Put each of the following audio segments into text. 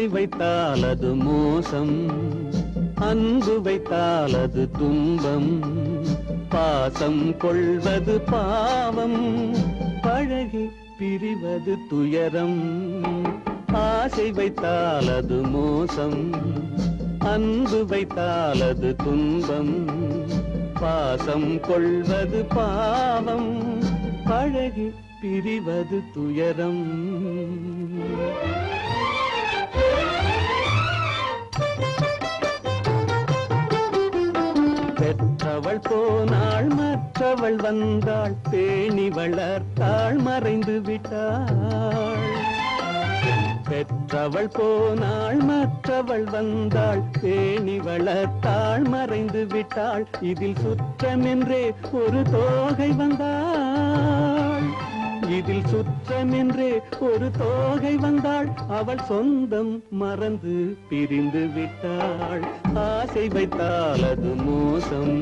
ஆசை வைத்தால் அது மோசம், அன்பு வைத்தால் அது துன்பம், பாசம் கொள்வது பாவம், பழகி பிரிவது துயரம். ஆசை வைத்தால் அது மோசம், அன்பு வைத்தால் அது துன்பம், பாசம் கொள்வது பாவம், பழகி பிரிவது துயரம். பெற்றவள் போனாள் மற்றவள் வந்தாள், பேணி வளர்த்தாள் மறைந்து விட்டாள். பெற்றவள் போனாள் மற்றவள் வந்தாள், பேணி வளர்த்தாள் மறைந்து விட்டாள். இதில் சுற்றமென்றே ஒரு தோகை வந்தாள், இதில் சுற்றமென்றே ஒரு தோகை வந்தாள். அவள் சொந்தம் மறந்து பிரிந்து விட்டாள். ஆசை வைத்தால் அது மோசம்,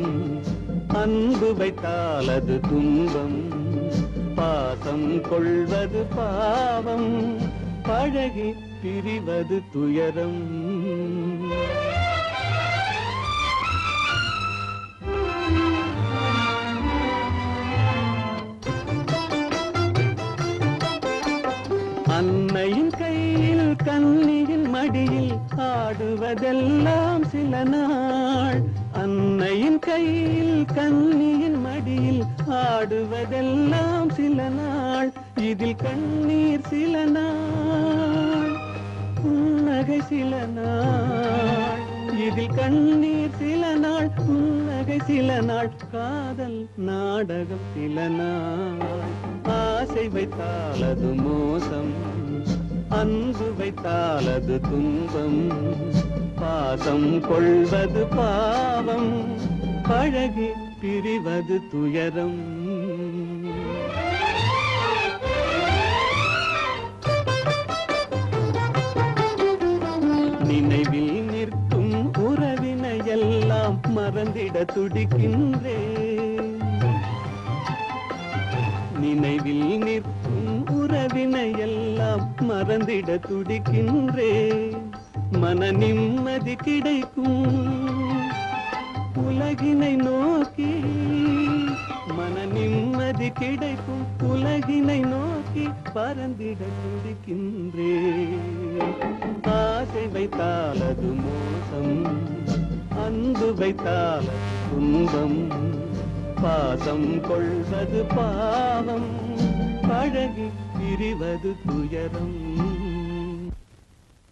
அன்பு வைத்தால் அது துன்பம், பாசம் கொள்வது பாவம், பழகி பிரிவது துயரம். அன்னையின் கையில் கன்னியின் மடியில் ஆடுவதெல்லாம் சில நாள், அன்னையின் கையில் கன்னியின் மடியில் ஆடுவதெல்லாம் சில நாள். இதில் கண்ணீர் சில நாள், புன்னகை சில நாள். இதில் கண்ணீர் சில நாள், புன்னகை சில நாள், காதல் நாடகம் சில நாள். ஆசை வைத்தால் அது மோசம், அன்பு வைத்தால் அது துன்பம், பாசம் கொள்வது பாவம், பழகி பிரிவது துயரம். நினைவில் நிற்கும் உறவினையெல்லாம் மறந்திட துடிக்கின்றேன், நினைவில் நிற்கும் உறவினையெல்லாம் மறந்திட துடிக்கின்றேன். மன நிம்மதி கிடைக்கும் உலகினை நோக்கி, மன நிம்மதி கிடைக்கும் உலகினை நோக்கி பறந்திட துடிக்கின்றேன். ஆசை வைத்தால் அது மோசம், அன்பு வைத்தால் துன்பம், பாசம் கொள்வது பாவம், பழகி பிரிவது துயரம்.